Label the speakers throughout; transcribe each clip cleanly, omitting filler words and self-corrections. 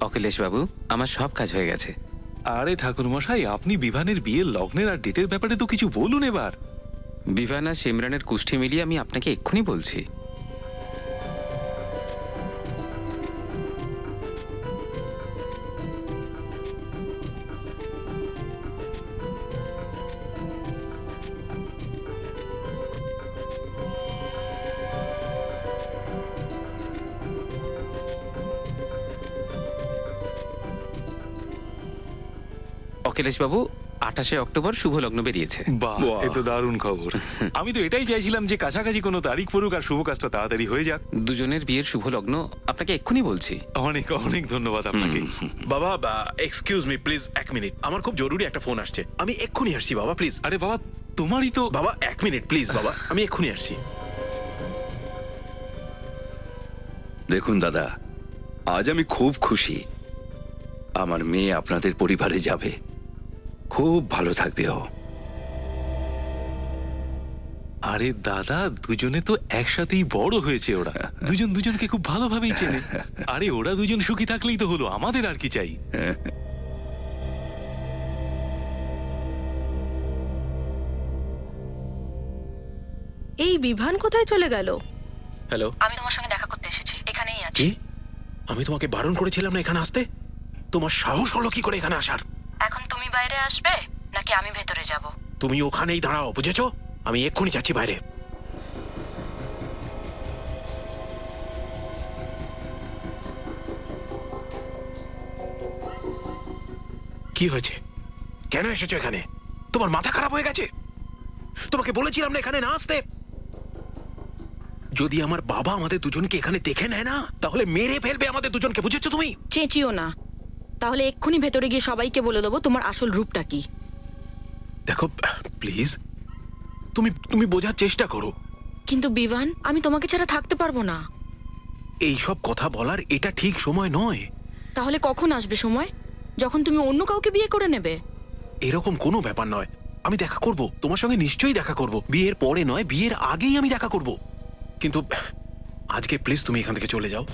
Speaker 1: অখিলেশ বাবু, আমার সব কাজ হয়ে গেছে।
Speaker 2: আরে ঠাকুর মশাই, আপনি বিভানের বিয়ের লগ্নের আর ডেটের ব্যাপারে তো কিছু বলুন এবার।
Speaker 1: বিভান আর সিমরানের কুষ্ঠি মিলিয়ে আমি আপনাকে এক্ষুনি বলছি। অখিলেশ বাবু, 28শে অক্টোবর শুভ লগ্ন বেরিয়েছে।
Speaker 2: বাহ, এ তো দারুণ খবর। আমি তো এটাই চাইছিলাম যে কাছাকাছি কোনো তারিখ পড়ুক আর শুভ কাজটা তাড়াতাড়ি হয়ে যাক।
Speaker 1: দুজনের বিয়ের শুভ লগ্ন আপনাকে এক্ষুনি বলছি।
Speaker 2: অনেক অনেক ধন্যবাদ আপনাকে।
Speaker 3: বাবা এক্সকিউজ মি প্লিজ, 1 মিনিট, আমার খুব জরুরি একটা ফোন আসছে, আমি এক্ষুনি আসছি বাবা প্লিজ।
Speaker 2: আরে বাবা, তোমারই তো।
Speaker 3: বাবা 1 মিনিট প্লিজ বাবা, আমি এক্ষুনি আসছি।
Speaker 4: দেখুন দাদা, আজ আমি খুব খুশি। আমার মেয়ে আপনাদের পরিবারে যাবে, খুব ভালো থাকবে ও।
Speaker 2: আরে দাদা, দুজনে তো একসাথেই বড় হয়েছে, ওরা দুজন দুজনকে খুব ভালোভাবেই চেনে। আরে ওরা দুজন সুখী থাকলেই তো হলো, আমাদের আর কি চাই।
Speaker 5: এই বিভান কোথায় চলে গেল?
Speaker 3: হ্যালো,
Speaker 6: আমি তোমার সঙ্গে দেখা করতে এসেছি, এখানেই আছি।
Speaker 3: কি? আমি তোমাকে বারণ করেছিলাম না এখানে আসতে? তোমার সাহস হলো কি করে এখানে আসার?
Speaker 6: এখন তুমি বাইরে আসবে নাকি আমি ভেতরে যাব?
Speaker 3: তুমি ওখানেই দাঁড়াও, বুঝেছো? আমি এক্ষুনি যাচ্ছি বাইরে। কি হয়েছে? কেন এসেছো এখানে? তোমার মাথা খারাপ হয়ে গেছে? তোমাকে বলেছিলাম না এখানে না আসতে। যদি আমার বাবা আমাদের দুজনকে এখানে দেখে নেয় না, তাহলে মেরে ফেলবে আমাদের দুজনকে, বুঝেছো তুমি?
Speaker 5: চেঁচিও না, তাহলে এক্ষুনি ভেতরে গিয়ে সবাইকে বলে দেবো তোমার আসল রূপটা কি।
Speaker 3: দেখো প্লিজ, তুমি তুমি বোঝার চেষ্টা করো।
Speaker 5: কিন্তু বিভান, আমি তোমাকে ছাড়া থাকতে পারবো না।
Speaker 3: এই সব কথা বলার এটা ঠিক সময় নয়।
Speaker 5: তাহলে কখন আসবে সময়? যখন তুমি অন্য কাউকে বিয়ে করে নেবে?
Speaker 3: এরকম কোনো ব্যাপার নয়। আমি দেখা করব, তোমার সঙ্গে নিশ্চয়ই দেখা করব। বিয়ের পরে নয়, বিয়ের আগেই আমি দেখা করব। কিন্তু আজকে প্লিজ তুমি এখান থেকে চলে যাও।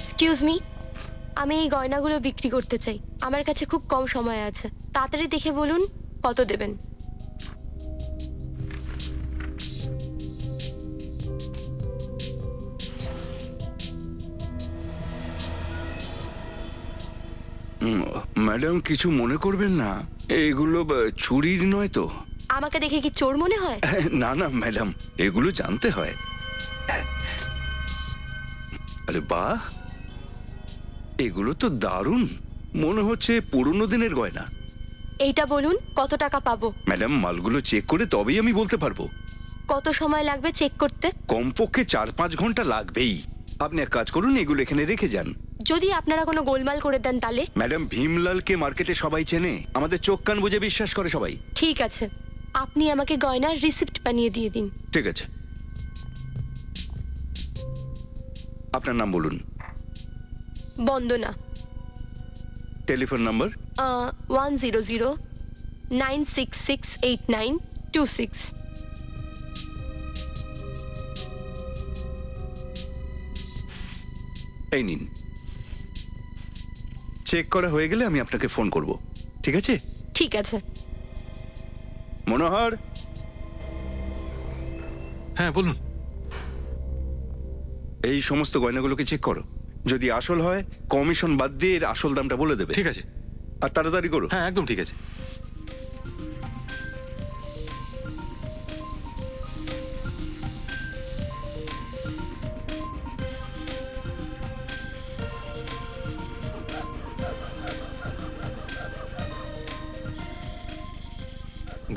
Speaker 7: এক্সকিউজ মি, আমি এই গয়নাগুলো বিক্রি করতে চাই। আমার কাছে খুব কম সময় আছে, তাড়াতাড়ি দেখে বলুন কত দেবেন।
Speaker 4: ম্যাডাম, কিছু মনে করবেন না, এগুলো চুরির নয় তো?
Speaker 7: আমাকে দেখে কি চোর মনে হয়?
Speaker 4: না না ম্যাডাম, এগুলো জানতে হয়। আরে বাহ, এগুলো তো দারুণ, মনে হচ্ছে পুরনো দিনের গয়না।
Speaker 7: এইটা বলুন কত টাকা পাবো?
Speaker 4: ম্যাডাম, মালগুলো চেক করে তবেই আমি বলতে পারবো।
Speaker 7: কত সময় লাগবে চেক করতে?
Speaker 4: কমপক্ষে 4-5 ঘন্টা লাগবেই। আপনি এক কাজ করুন, এগুলো এখানে রেখে যান।
Speaker 7: যদি আপনারা কোনো গোলমাল করে দেন তাহলে?
Speaker 4: ম্যাডাম, ভীমলালকে মার্কেটে সবাই চেনে, আমাদের চোখ কান বুঝে বিশ্বাস করে সবাই।
Speaker 7: ঠিক আছে, আপনি আমাকে গয়নার রিসিপ্ট বানিয়ে দিয়ে দিন।
Speaker 4: ঠিক আছে, আপনার নাম বলুন।
Speaker 7: বন্দনা।
Speaker 4: Telephone number?
Speaker 7: 100966892
Speaker 4: এই নিন, চেক করা হয়ে গেলে আমি আপনাকে ফোন করব, ঠিক আছে?
Speaker 7: ঠিক আছে।
Speaker 4: মনোহর।
Speaker 2: হ্যাঁ বলুন।
Speaker 4: এই সমস্ত গয়নাগুলোকে চেক করো, যদি আসল হয় কমিশন বাদ দিয়ে এর আসল দামটা বলে দেবে।
Speaker 2: ঠিক আছে।
Speaker 4: আর তাড়াতাড়ি করো।
Speaker 2: হ্যাঁ একদম ঠিক আছে।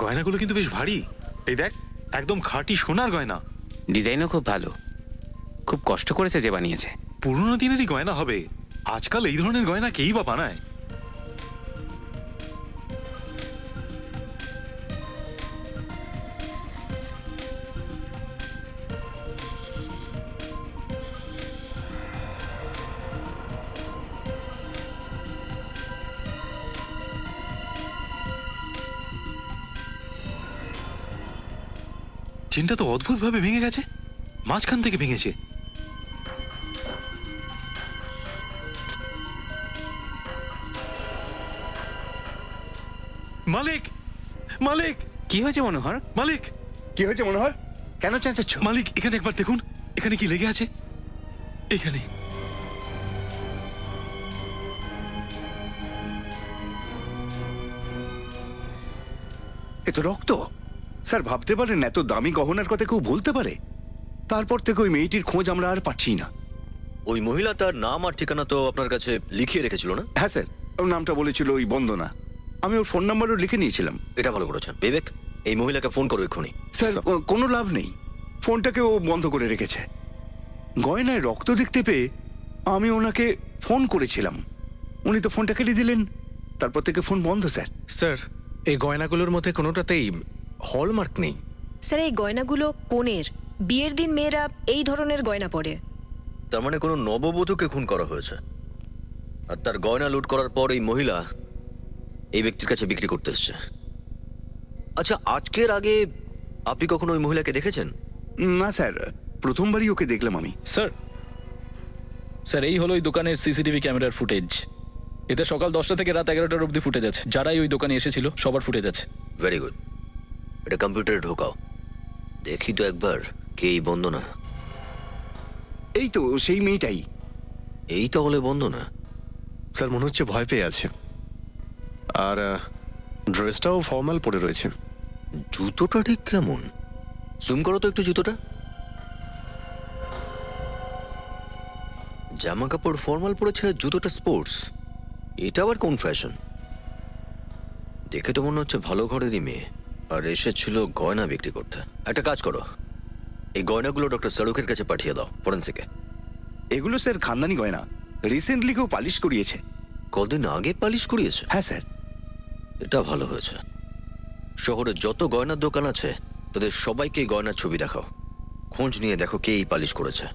Speaker 2: গয়নাগুলো কিন্তু বেশ ভারী। এই দেখ, একদম খাঁটি সোনার গয়না।
Speaker 1: ডিজাইনও খুব ভালো, খুব কষ্ট করেছে যে বানিয়েছে।
Speaker 2: পুরোনো দিনেরই গয়না হবে, আজকাল এই ধরনের গয়না কেই বা বানায়? চেনটা তো অদ্ভুত ভাবে ভেঙে গেছে, মাঝখান থেকে ভেঙেছে। মালিক, মালিক,
Speaker 1: কি হয়েছে মনোহর?
Speaker 2: মালিক,
Speaker 4: কি হয়েছে মনে হয়? কেন চেঁচাচ্ছ?
Speaker 2: মালিক, এখানে একবার দেখুন, এখানে কি লেগে আছে? এখানে।
Speaker 4: এ তো রক্ত। স্যার ভাবতে পারেন এত দামি গহনার কথা কেউ বলতে পারে? তারপর থেকে ওই মেয়েটির খোঁজ আমরা আর পাচ্ছি না।
Speaker 8: ওই মহিলা তার নাম আর ঠিকানা তো আপনার কাছে লিখিয়ে রেখেছিল না?
Speaker 4: হ্যাঁ স্যার, ওর নামটা বলেছিল ওই বন্দনা। আমি ওর ফোন নাম্বারও লিখে নিয়েছিলাম।
Speaker 8: এটা ভালো করেছেন বিবেক, এই মহিলাকে ফোন করো এক্ষুনি।
Speaker 4: স্যার কোনো লাভ নেই, ফোনটাকে ও বন্ধ করে রেখেছে। গয়নায় রক্ত দেখতে পেয়ে আমি ওনাকে ফোন করেছিলাম, উনি তো ফোনটা কেটে দিলেন। তারপর থেকে ফোন বন্ধ স্যার।
Speaker 3: স্যার, এই গয়নাগুলোর মধ্যে কোনোটাতেই হলমার্ক নেই।
Speaker 9: স্যার এই গয়নাগুলো কনের, বিয়ের দিন মেয়েরা এই ধরনের গয়না পরে।
Speaker 8: তার মানে কোনো নববধূকে খুন করা হয়েছে, আর তার গয়না লুট করার পর এই মহিলা এই ব্যক্তির কাছে বিক্রি করতে এসছে। আচ্ছা, আজকের আগে আপনি কখনো ওই মহিলাকে দেখেছেন?
Speaker 4: না স্যার, প্রথমবারই ওকে দেখলাম আমি।
Speaker 10: স্যার, স্যার এই হলো ওই দোকানের সিসিটিভি ক্যামেরার ফুটেজ। এতে সকাল 10টা থেকে রাত 11টার অবধি ফুটেজ আছে। যারাই ওই দোকানে এসেছিল সবার ফুটেজ আছে।
Speaker 8: ভেরি গুড, এটা কম্পিউটারে ঢোকাও, দেখি তো একবার কে এই বন্দনা।
Speaker 4: এই তো সেই মেয়েটাই।
Speaker 8: এই তাহলে বন্দনা।
Speaker 3: স্যার মনে হচ্ছে ভয় পেয়ে আছে, আর ড্রেসটাও ফর্মাল পরে রয়েছে।
Speaker 8: জুতোটা ঠিক কেমন? জুম করো তো একটু জুতোটা। জামা কাপড় ফর্মাল পরেছে, জুতোটা স্পোর্টস। এটা আবার কোন ফ্যাশন? দেখে তো মনে হচ্ছে ভালো ঘরেরই মেয়ে, আর এসেছিল গয়না বিক্রি করতে। একটা কাজ করো, এই গয়নাগুলো ডক্টর সারুখের কাছে পাঠিয়ে দাও ফরেন্সিকে।
Speaker 4: এগুলো স্যার খানদানি গয়না, রিসেন্টলি কেউ পালিশ করিয়েছে।
Speaker 8: কদিন আগে পালিশ করিয়েছে?
Speaker 4: হ্যাঁ স্যার।
Speaker 8: এটা ভালো হয়েছে। শহরে যত গয়নার দোকান আছে তাদের সবাইকে এই গয়নার ছবি দেখাও, খোঁজ নিয়ে দেখো কে এই পালিশ করেছে।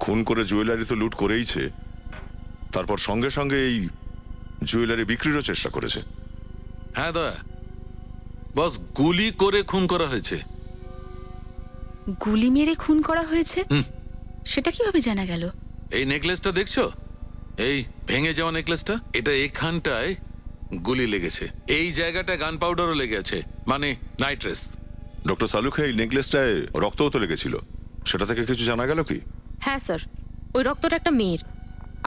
Speaker 11: খুন করে জুয়েলারি তো লুট করেইছে, তারপর সঙ্গে সঙ্গে এই জুয়েলারি বিক্রিরও চেষ্টা করেছে।
Speaker 2: হ্যাঁ দয়া বস, গুলি করে খুন করা হয়েছে।
Speaker 5: গুলি মেরে খুন করা হয়েছে? সেটা কিভাবে জানা গেল?
Speaker 2: এই নেকলেসটা দেখছো, এই ভেঙে যাওয়া নেকলেসটা, এটা এখানটায় গুলি লেগেছে। এই জায়গাটা গান পাউডারও লেগে আছে, মানে নাইট্রেস।
Speaker 11: ডক্টর সালুখে এই নেকলেসটায় রক্তও তো লেগেছিল, সেটা থেকে কিছু জানা গেল কি?
Speaker 9: হ্যাঁ স্যার, ওই রক্তটা একটা মেয়ের,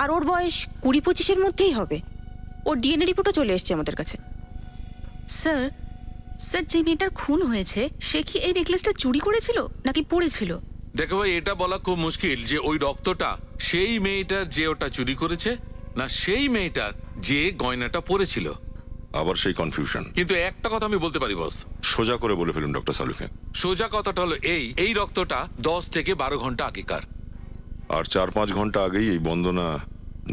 Speaker 9: আর ওর বয়স 20-25-এর মধ্যেই হবে। ওর ডিএনএ রিপোর্টও চলে এসেছে আমাদের কাছে।
Speaker 5: স্যার, স্যার যে মেয়েটার খুন হয়েছে সে কি এই নেকলেসটা চুরি করেছিল নাকি পড়েছিল?
Speaker 2: দেখো ভাই, এটা বলা খুব মুশকিল যে ওই রক্তটা সেই মেয়েটার যে ওটা চুরি করেছে, না সেই মেয়েটার যে গয়নাটা পরেছিল।
Speaker 11: আবার সেই কনফিউশন।
Speaker 2: কিন্তু একটা কথা আমি বলতে পারি বস,
Speaker 11: সোজা করে বলে ফেলুন ডক্টর সালুখে।
Speaker 2: সোজা কথাটা হলো এই রক্তটা 10 থেকে 12 ঘন্টা আগেকার।
Speaker 11: আর 4-5 ঘন্টা আগেই এই বন্দনা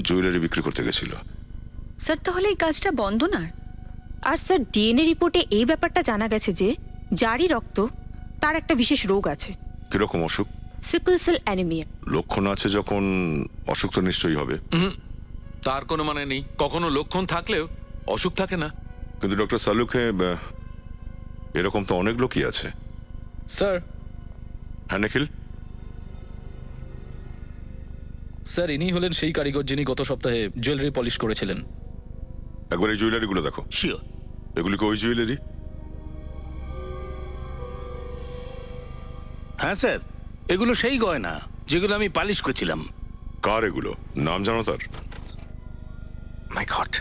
Speaker 11: জুয়েলারি বিক্রি করতে গেছিল।
Speaker 5: স্যার তাহলে এই কাজটা বন্দনার?
Speaker 9: আর স্যার ডিএনএ রিপোর্টে এই ব্যাপারটা জানা গেছে যে যারই রক্ত তার একটা বিশেষ রোগ আছে,
Speaker 11: কিরকম অসুখ?
Speaker 9: Sickle cell anaemia.
Speaker 11: লক্ষণ আছে যখন, অসুখ তো নিশ্চয়ই হবে।
Speaker 2: তার কোনো মানে নেই, কখনো লক্ষণ থাকলেও অসুখ থাকে না।
Speaker 11: কিন্তু ডক্টর সালুখে, এরকম তো অনেক লোকই আছে।
Speaker 10: স্যার,
Speaker 11: হ্যাঁ নিখিল?
Speaker 10: স্যার ইনি হলেন সেই কারিগর যিনি গত সপ্তাহে জুয়েলারি পলিশ করেছিলেন।
Speaker 11: একবার এই জুয়েলারিগুলো দেখো।
Speaker 8: শিওর।
Speaker 11: এগুলি কি ওই জুয়েলারি?
Speaker 12: হ্যাঁ স্যার, এগুলো সেই গয়না যেগুলো আমি পালিশ করছিলাম।
Speaker 11: কার এগুলো? নাম জানো তার?
Speaker 3: মাই গড,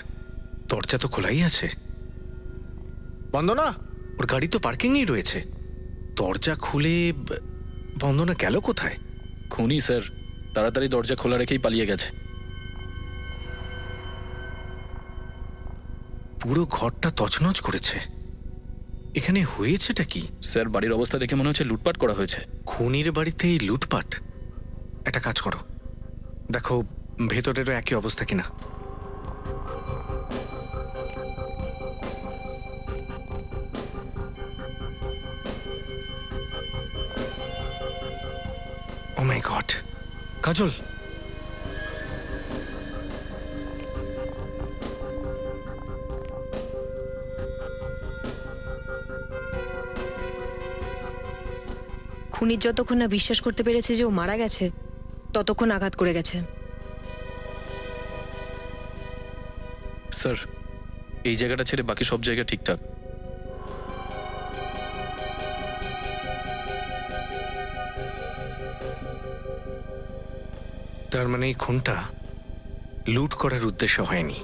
Speaker 3: দরজা তো খোলাই আছে। বন্দনা, ওর গাড়ি তো পার্কিংয়েই রয়েছে। দরজা খুলে বন্দনা গেল কোথায়?
Speaker 10: খুনি স্যার তাড়াতাড়ি দরজা খোলা রেখেই পালিয়ে গেছে।
Speaker 3: পুরো ঘরটা তছনছ করেছে। এখানে হয়েছেটা কি?
Speaker 10: স্যার বাড়ির অবস্থা দেখে মনে হচ্ছে লুটপাট করা হয়েছে।
Speaker 3: খুনির বাড়িতে এই লুটপাট? একটা কাজ করো, দেখো ভেতরেরও একই অবস্থা কিনা। ও মাই গড, কাজল
Speaker 9: খুনির যতক্ষণ না বিশ্বাস করতে পেরেছে যে ও মারা গেছে ততক্ষণ আঘাত করে গেছে।
Speaker 10: স্যার এই জায়গাটা ছেড়ে বাকি সব জায়গা ঠিকঠাক।
Speaker 3: তার মানে এই খুনটা লুট করার উদ্দেশ্য হয়নি।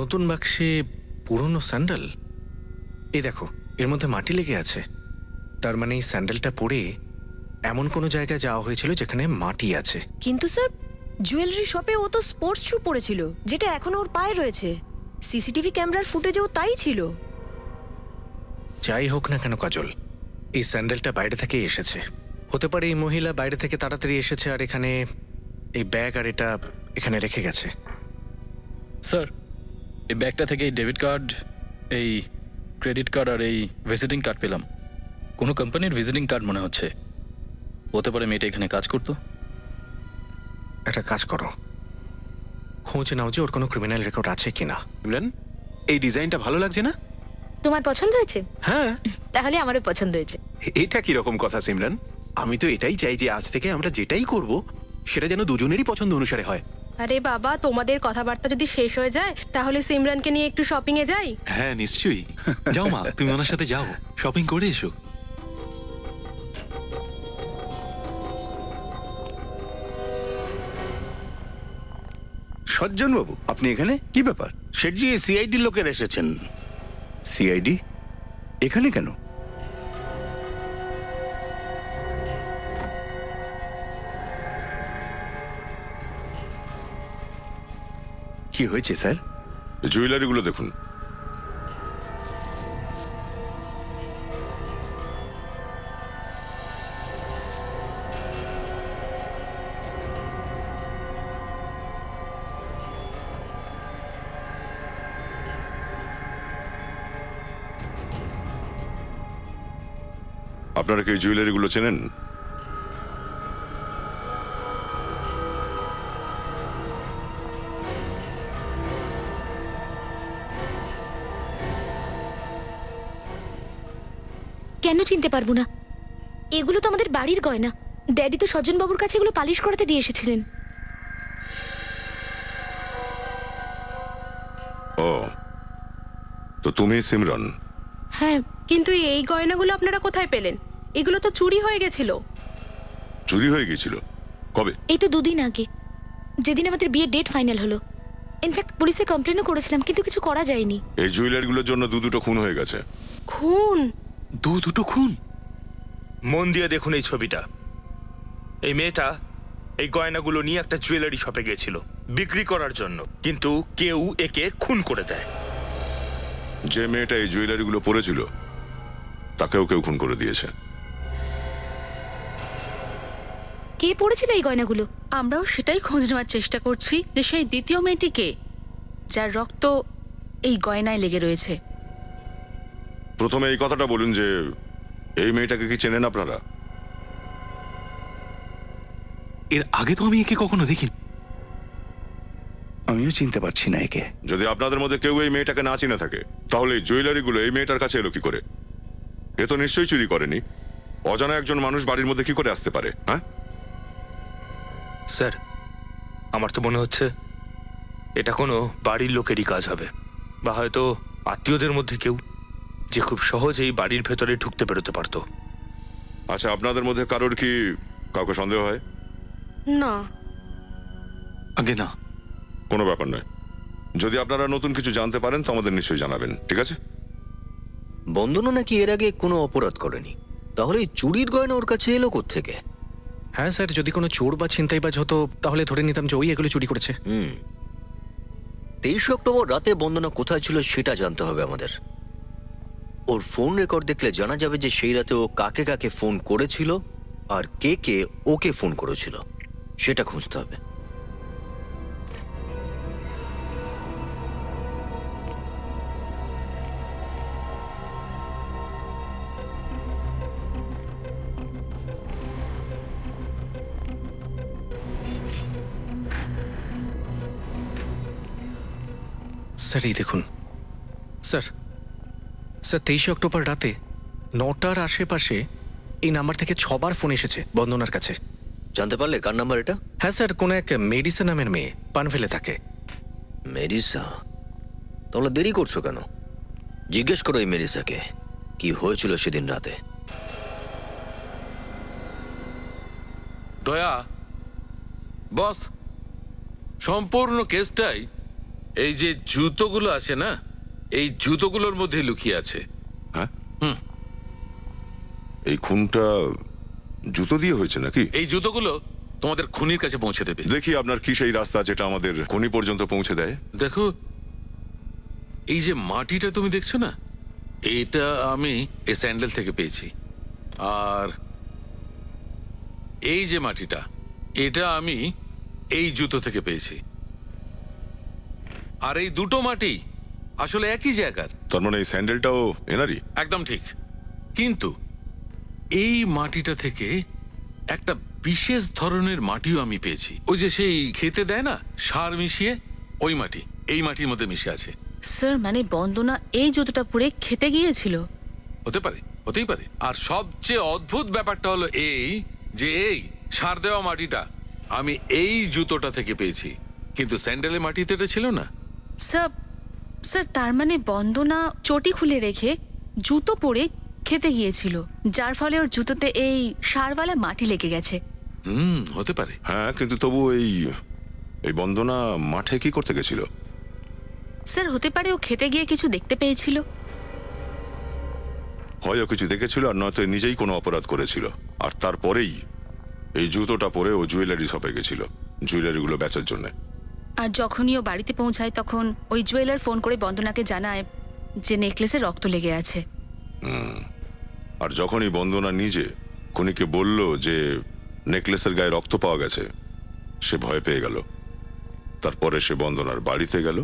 Speaker 3: নতুন বাক্সে পুরনো স্যান্ডেল। এই দেখো, এর মধ্যে মাটি লেগে আছে। তার মানে এই স্যান্ডেলটা পরে এমন কোনো জায়গায় যাওয়া হয়েছিল যেখানে মাটি আছে।
Speaker 9: কিন্তু স্যার জুয়েলারি শপে ও তো স্পোর্টস শু পরেছিল, যেটা এখনো ওর পায়ে রয়েছে। সিসিটিভি ক্যামেরার ফুটেজেও তাই ছিল।
Speaker 3: যাই হোক না কেন কাজল, এই স্যান্ডেলটা বাইরে থেকে এসেছে। হতে পারে এই মহিলা বাইরে থেকে তাড়াতাড়ি এসেছে আর এখানে এই ব্যাগ আর এটা এখানে রেখে গেছে।
Speaker 10: স্যার এই ব্যাগটা থেকে এই ডেবিট কার্ড, এই ক্রেডিট কার্ড আর এই ভিজিটিং কার্ড পেলাম। কোনো কোম্পানির ভিজিটিং কার্ড মনে হচ্ছে। হতে পারে মেয়েটা এখানে কাজ করতো।
Speaker 3: একটা কাজ করো, খোঁজ নাও যে ওর কোনো ক্রিমিনাল রেকর্ড আছে কিনা।
Speaker 2: সিমরান, এই ডিজাইনটা ভালো লাগছে না?
Speaker 9: তোমার পছন্দ হয়েছে?
Speaker 2: হ্যাঁ।
Speaker 9: তাহলে আমারও পছন্দ হয়েছে।
Speaker 2: এটা কি রকম কথা সিমরান? আমি তো এটাই চাই যে আজ থেকে আমরা যেটাই করব সেটা যেন দুজনেরই পছন্দ অনুসারে হয়।
Speaker 13: আরে বাবা, তোমাদের কথাবার্তা যদি শেষ হয়ে যায় তাহলে সিমরানকে নিয়ে একটু শপিং এ যাই।
Speaker 2: হ্যাঁ নিশ্চয়ই। যাও মা, তুমি ওনার সাথে যাও, শপিং করে এসো।
Speaker 4: সজ্জন বাবু, আপনি এখানে কি ব্যাপার?
Speaker 12: শেঠজি, সিআইডি লোকের এসেছেন।
Speaker 4: সিআইডি এখানে কেন? কি হয়েছে স্যার?
Speaker 11: জুয়েলারিগুলো দেখুন। আপনারা কি এই জুয়েলারিগুলো চেনেন?
Speaker 5: কেন চিনতে পারবো না? এগুলো তো আমাদের বাড়ির গয়না। ড্যাডি তো সজ্জন বাবুর কাছে এগুলো পালিশ করাতে দিয়ে এসেছিলেন।
Speaker 11: ও, তো তুমি সিমরান?
Speaker 13: হ্যাঁ, কিন্তু এই গয়নাগুলো আপনারা কোথায় পেলেন? এগুলো তো চুরি হয়ে গেছিল।
Speaker 11: চুরি হয়ে গেছিল কবে?
Speaker 5: এই তো 2 দিন আগে, যেদিন আমাদের বিয়ের ডেট ফাইনাল হলো। ইনফ্যাক্ট পুলিশে কমপ্লেনও করেছিলাম, কিন্তু কিছু করা যায়নি।
Speaker 11: এই জুয়েলারিগুলোর জন্য দুটো খুন হয়ে গেছে।
Speaker 13: খুন?
Speaker 2: দুটো খুন?
Speaker 12: মন দিয়ে দেখুন এই ছবিটা। এই মেয়েটা এই গয়নাগুলো নিয়ে একটা জুয়েলারি শপে গেছিল বিক্রি করার জন্য, কিন্তু কেউ একে খুন করে দেয়।
Speaker 11: যে মেয়েটা এই জুয়েলারিগুলো পরেছিল তাকেও কেউ খুন করে দিয়েছে।
Speaker 5: কে পড়েছিল এই গয়নাগুলো?
Speaker 6: আমরাও সেটাই খোঁজ নেওয়ার চেষ্টা করছি যে সেই দ্বিতীয় মেয়েটিকে যার রক্ত এই গয়নায় লেগে রয়েছে।
Speaker 11: প্রথমে এই কথাটা বলুন যে এই মেয়েটাকে কি চেনেন আপনারা?
Speaker 2: এর আগে তো আমি একে কখনো দেখিনি।
Speaker 4: আমিও চিনতে পারছি না একে।
Speaker 11: যদি আপনাদের মধ্যে কেউ এই মেয়েটাকে না চিনে থাকে তাহলে এই জুয়েলারিগুলো এই মেয়েটার কাছে এলো কি করে? এ তো নিশ্চয়ই চুরি করেনি। অজানা একজন মানুষ বাড়ির মধ্যে কি করে আসতে পারে? হ্যাঁ
Speaker 12: স্যার, আমার তো মনে হচ্ছে এটা কোনো বাড়ির লোকেরই কাজ হবে, বা হয়তো আত্মীয়দের মধ্যে কেউ, যে খুব সহজেই বাড়ির ভেতরে ঢুকতে বেরোতে পারতো।
Speaker 11: আচ্ছা, আপনাদের মধ্যে কারোর কি কাউকে সন্দেহ হয়?
Speaker 13: না।
Speaker 2: আগে না।
Speaker 11: কোনো ব্যাপার নয়। যদি আপনারা নতুন কিছু জানতে পারেন তো আমাদের নিশ্চয়ই জানাবেন, ঠিক আছে?
Speaker 8: বন্দনা নাকি এর আগে কোনো অপরাধ করেনি, তাহলে এই চুরির গয়না ওর কাছে এলো কোত্থেকে?
Speaker 3: হ্যাঁ স্যার, যদি কোনো চোর বা ছিনতাইবাজ হতো তাহলে ধরে নিতাম যে ওই এগুলো চুরি করেছে।
Speaker 8: 23 অক্টোবর রাতে বন্দনা কোথায় ছিল সেটা জানতে হবে আমাদের। ওর ফোন রেকর্ড দেখলে জানা যাবে যে সেই রাতে ও কাকে কাকে ফোন করেছিল আর কে কে ওকে ফোন করেছিল, সেটা খুঁজতে হবে।
Speaker 3: স্যার এই দেখুন স্যার, স্যার 23 অক্টোবর রাতে 9টার আশেপাশে এই নাম্বার থেকে 6বার ফোন এসেছে বন্দনার কাছে।
Speaker 8: জানতে পারলে কার নাম্বার এটা?
Speaker 3: হ্যাঁ স্যার, কোন এক মেডিসা নামের মেয়ে পানভেলে থাকে।
Speaker 8: মেরিসা? তাহলে দেরি করছো কেন? জিজ্ঞেস করো এই মেরিসাকে কি হয়েছিল সেদিন রাতে।
Speaker 14: দয়া বস, সম্পূর্ণ কেসটাই এই যে জুতোগুলো আছে না, এই জুতোগুলোর মধ্যে লুকিয়ে আছে।
Speaker 11: হ্যাঁ, এই খুনটা জুতো দিয়ে হয়েছে নাকি?
Speaker 14: এই জুতোগুলো তোমাদের খুনির কাছে পৌঁছে দেবে।
Speaker 11: দেখি আপনার কি সেই রাস্তা যেটা আমাদের খনি পর্যন্ত পৌঁছে দেয়।
Speaker 14: দেখো, এই যে মাটিটা তুমি দেখছো না, এটা আমি এই স্যান্ডেল থেকে পেয়েছি। আর এই যে মাটিটা, এটা আমি এই জুতো থেকে পেয়েছি। আর এই দুটো মাটি আসলে একই জায়গার।
Speaker 11: তার মানে এই স্যান্ডেলটাও এনারই?
Speaker 14: একদম ঠিক। কিন্তু এই মাটিটা থেকে একটা বিশেষ ধরনের মাটিও আমি পেয়েছি। ওই যে সেই খেতে দেয় না সার মিশিয়ে, ওই মাটি এই মাটির মধ্যে মিশে আছে।
Speaker 6: স্যার মানে বন্দনা এই জুতোটা পরে খেতে গিয়েছিল?
Speaker 14: হতে পারে, হতেই পারে। আর সবচেয়ে অদ্ভুত ব্যাপারটা হলো এই যে এই সার দেওয়া মাটিটা আমি এই জুতোটা থেকে পেয়েছি, কিন্তু স্যান্ডেলের মাটিতে এটা ছিল না।
Speaker 6: স্যার, স্যার তার মানে বন্দনা চটি খুলে রেখে জুতো পরে খেতে গিয়েছিল, যার ফলে ওর জুতোতে এই সারওয়ালা মাটি লেগে গেছে।
Speaker 14: হতে পারে।
Speaker 11: হ্যাঁ, কিন্তু তবু এই বন্দনা মাঠে কি করতে গেছিল?
Speaker 6: স্যার হতে পারে ও খেতে গিয়ে কিছু দেখতে পেয়েছিল।
Speaker 11: হয়তো কিছু দেখেছিল, আর নয়তো নিজেই কোনো অপরাধ করেছিল। আর তারপরেই এই জুতোটা পরে ও জুয়েলারি শপে গেছিল জুয়েলারিগুলো বেচার জন্য।
Speaker 6: আর যখনই ও বাড়িতে পৌঁছায় তখন ওই জুয়েলার ফোন করে বন্দনাকে জানায় যে নেকলেসে রক্ত লেগে আছে।
Speaker 11: আর যখনই বন্দনা নিজে খুনিকে বলল যে নেকলেসের গায়ে রক্ত পাওয়া গেছে, সে ভয় পেয়ে গেল। তারপরে সে বন্দনার বাড়িতে গেল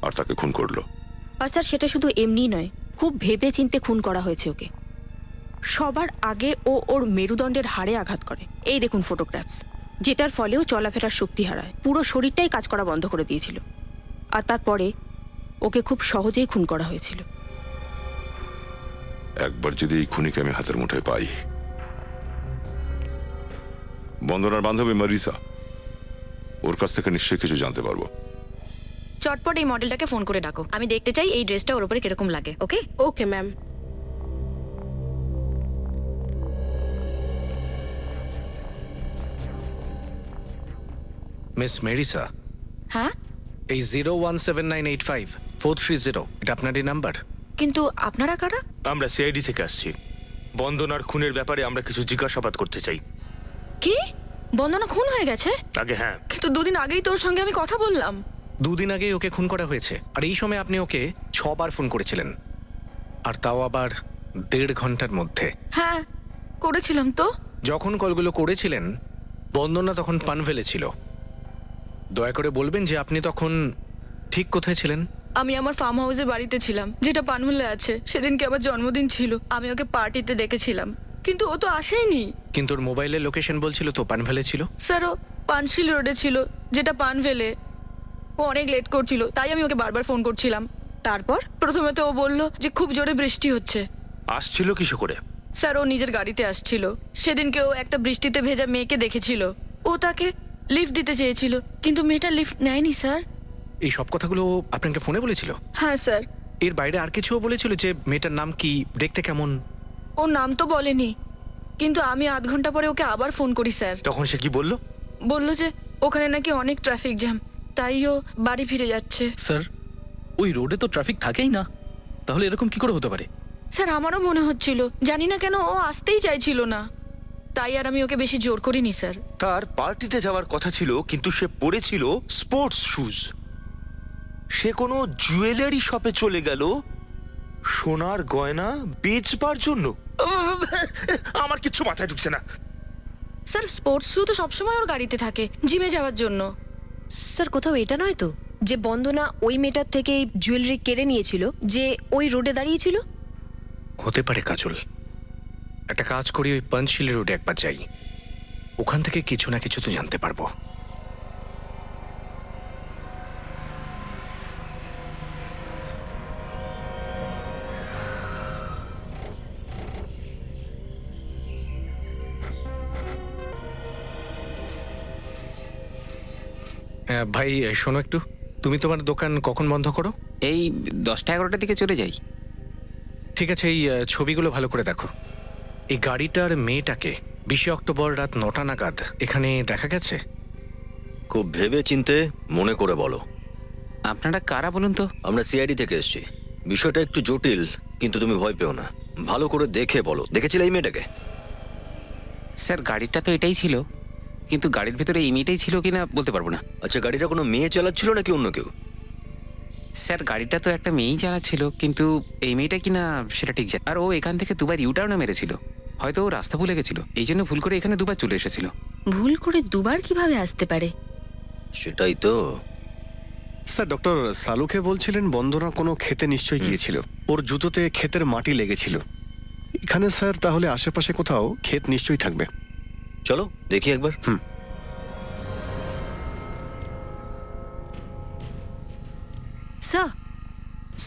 Speaker 11: আর তাকে খুন করলো।
Speaker 9: আর স্যার সেটা শুধু এমনি নয়, খুব ভেবে চিন্তে খুন করা হয়েছে ওকে। সবার আগে ও ওর মেরুদণ্ডের হাড়ে আঘাত করে, এই দেখুন ফটোগ্রাফস, যেটার ফলেও চলাফেরার শক্তি হারায়, পুরো শরীরটাই কাজ করা বন্ধ করে দিয়েছিল। আর তারপরে ওকে খুব সহজেই খুন করা হয়েছিল।
Speaker 11: একবার যদি এই খুনিকে আমি হাতের মুঠোয় পাই। বন্দনার বান্ধবী মারিসা, ওর কাছ থেকে নিশ্চয়ই কিছু জানতে পারবো।
Speaker 5: চটপট এই মডেলটাকে ফোন করে ডাকো, আমি দেখতে চাই এই ড্রেসটা ওর উপরে কিরকম লাগে। ওকে
Speaker 13: ওকে ম্যাম।
Speaker 3: মিস মেরিসা,
Speaker 5: হ্যাঁ,
Speaker 3: এই 017985430 এটা আপনারই নাম্বার?
Speaker 5: কিন্তু আপনারা কারা?
Speaker 12: আমরা সিআইডি থেকে আসছি। বন্দনার খুনের ব্যাপারে আমরা কিছু জিজ্ঞাসাবাদ করতে চাই।
Speaker 5: কি বন্দনা খুন হয়ে গেছে?
Speaker 12: আগে হ্যাঁ,
Speaker 5: কিন্তু দুদিন আগেই তোর সঙ্গে আমি কথা বললাম।
Speaker 3: 2 দিন আগেই ওকে খুন করা হয়েছে, আর এই সময় আপনি ওকে 6বার ফোন করেছিলেন, আর তাও আবার 1.5 ঘন্টার মধ্যে।
Speaker 5: হ্যাঁ করেছিলাম তো।
Speaker 3: যখন কলগুলো করেছিলেন বন্দনা তখন পানভেলে ছিল। দয়া করে বলবেন যে আপনি তখন ঠিক কোথায় ছিলেন?
Speaker 5: আমি আমার ফার্ম হাউসের বাড়িতে ছিলাম, যেটা পানভেলে আছে। সেদিনকে আমার জন্মদিন ছিল, আমি ওকে পার্টিতে ডেকেছিলাম, কিন্তু ও তো আসেনি।
Speaker 3: কিন্তু ওর মোবাইলের লোকেশন বলছিল তো পানভেলে ছিল।
Speaker 5: স্যার ও পানশিল রোডে ছিল, যেটা পানভেলে। ও অনেক লেট করছিল, তাই আমি ওকে বারবার ফোন করছিলাম। তারপর প্রথমে তো ও বলল যে খুব জোরে বৃষ্টি হচ্ছে।
Speaker 12: আসছিল কিসে করে?
Speaker 5: স্যার ও নিজের গাড়িতে আসছিল। সেদিনকে ও একটা বৃষ্টিতে ভেজা মেয়েকে দেখেছিল, ও তাকে লিফট দিতে চেয়েছিল, কিন্তু মেয়েটা লিফট নেয়নি স্যার।
Speaker 3: এই সব কথাগুলো আপনাকে ফোনে বলেছিল?
Speaker 5: হ্যাঁ স্যার।
Speaker 3: এর বাইরে আর কিছুও বলেছিল, যে মেয়েটার নাম কি, দেখতে কেমন?
Speaker 5: ওর নাম তো বলেনি, কিন্তু আমি আধ ঘন্টা পরে ওকে আবার ফোন করি স্যার।
Speaker 12: তখন সে কি বললো?
Speaker 5: বলল যে ওখানে নাকি অনেক ট্রাফিক জ্যাম, তাই ও বাড়ি ফিরে যাচ্ছে।
Speaker 10: স্যার ওই রোডে তো ট্রাফিক থাকেই না, তাহলে এরকম কি করে হতে পারে?
Speaker 5: স্যার আমারও মনে হচ্ছিল, জানি না কেন ও আসতেই চাইছিল না, তাই আর আমি ওকে বেশি জোর করিনি স্যার।
Speaker 12: তার পার্টিতে যাওয়ার কথা ছিল, কিন্তু সে পরেছিল স্পোর্টস শুজ। সে কোনো জুয়েলারি শপে চলে গেল সোনার গয়না বেচবার জন্য। আমার কিচ্ছু মাথায় ঢুকছে না।
Speaker 5: স্যার স্পোর্টস শু তো সবসময় ওর গাড়িতে থাকে, জিমে যাওয়ার জন্য।
Speaker 15: স্যার কোথাও এটা নয় তো যে বন্দনা ওই মেয়েটার থেকে জুয়েলারি কেড়ে নিয়েছিল, যে ওই রোডে দাঁড়িয়েছিল?
Speaker 3: হতে পারে কাজল। একটা কাজ করি, ওই পানশিল রোডে একবার যাই, ওখান থেকে কিছু না কিছু তো জানতে পারবো। ভাই শোনো একটু, তুমি তোমার দোকান কখন বন্ধ করো?
Speaker 1: এই 10টা-11টার দিকে চলে যাই।
Speaker 3: ঠিক আছে, এই ছবিগুলো ভালো করে দেখো। এই গাড়িটার মেয়েটাকে 20 অক্টোবর রাত 9টা নাগাদ এখানে দেখা গেছে।
Speaker 8: খুব ভেবে চিনতে মনে করে বলো।
Speaker 1: আপনারা কারা বলুন তো?
Speaker 8: আমরা সিআইডি থেকে এসেছি। বিষয়টা একটু জটিল, কিন্তু তুমি ভয় পেও না। ভালো করে দেখে বলো, দেখেছিলে এই মেয়েটাকে?
Speaker 1: স্যার গাড়িটা তো এটাই ছিল, কিন্তু গাড়ির ভেতরে এই মেয়েটাই ছিল কিনা বলতে পারবো না।
Speaker 8: আচ্ছা, গাড়িটা কোনো মেয়ে চালাচ্ছিল নাকি অন্য কেউ?
Speaker 1: স্যার গাড়িটা তো একটা মেয়েই চালাচ্ছিল, কিন্তু এই মেয়েটা কিনা সেটা ঠিক যায়। আর ও এখান থেকে দুবার ইউটার্নও মেরেছিল। হয়তো ও রাস্তা ভুলে গেছিল, এই জন্য ভুল করে এখানে দুবার চলে এসেছিল।
Speaker 6: ভুল করে দুবার কিভাবে আসতে পারে?
Speaker 8: সেটাই তো।
Speaker 4: স্যার, ডক্টর সালুখে বলছিলেন বন্দনা কোনো ক্ষেতে নিশ্চয়ই গিয়েছিল, ওর জুতোতে ক্ষেতের মাটি লেগেছিল। এখানে স্যার তাহলে আশেপাশে কোথাও ক্ষেত নিশ্চয়ই থাকবে।
Speaker 8: চলো দেখি একবার।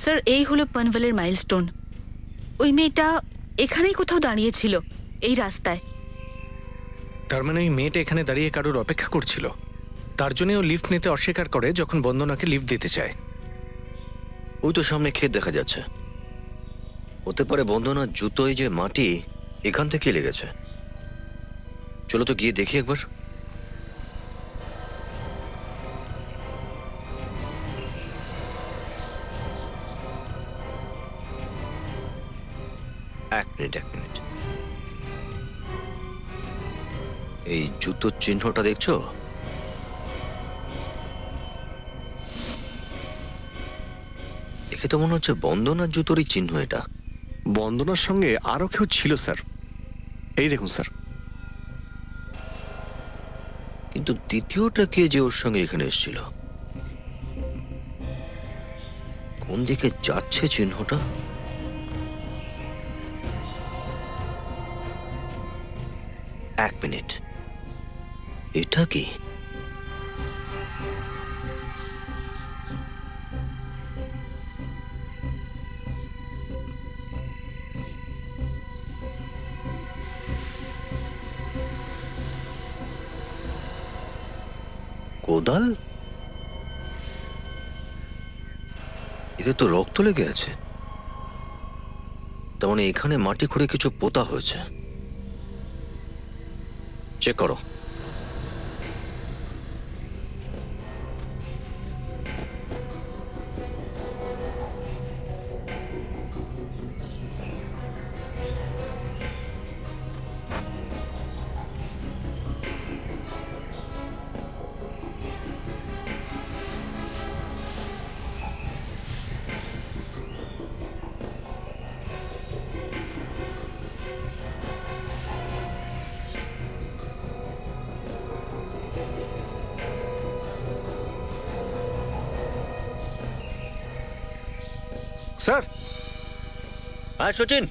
Speaker 6: স্যার এই হলো পনভেলের মাইলস্টোন। ওই মেয়েটা এখানেই কোথাও দাঁড়িয়েছিল, এই রাস্তায়।
Speaker 3: তার মানে ওই মেয়েটা এখানে দাঁড়িয়ে কারোর অপেক্ষা করছিল, তার জন্য ও লিফট নিতে অস্বীকার করে যখন বন্দনাকে লিফট দিতে চায়।
Speaker 8: ওই তো সামনে ক্ষেত দেখা যাচ্ছে। হতে পারে বন্দনার জুতোয় যে মাটি এখান থেকে লেগেছে। চলো তো গিয়ে দেখি একবার। এক মিনিট। এই জুতোর চিহ্নটা দেখছো? দেখে তো মনে হচ্ছে বন্দনার জুতোরই চিহ্ন এটা।
Speaker 4: বন্দনার সঙ্গে আরো কেউ ছিল স্যার, এই দেখুন স্যার।
Speaker 8: কিন্তু দ্বিতীয়টা কে যে ওর সঙ্গে এখানে এসেছিল? কোন দিকে যাচ্ছে চিহ্নটা? এক মিনিট, এটা কি? কোদাল? এতে তো রক্ত লেগে আছে। তার মানে এখানে মাটি খুঁড়ে কিছু পোতা হয়েছে। চেক করো।
Speaker 3: স্যার।
Speaker 8: হ্যাঁ সচিন,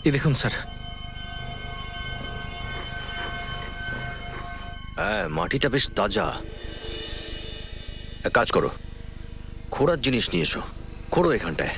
Speaker 3: এই দেখুন স্যার।
Speaker 8: হ্যাঁ, মাটিটা বেশ তাজা। এক কাজ করো, খোঁড়ার জিনিস নিয়ে এসো, খোঁড়ো এখানটায়।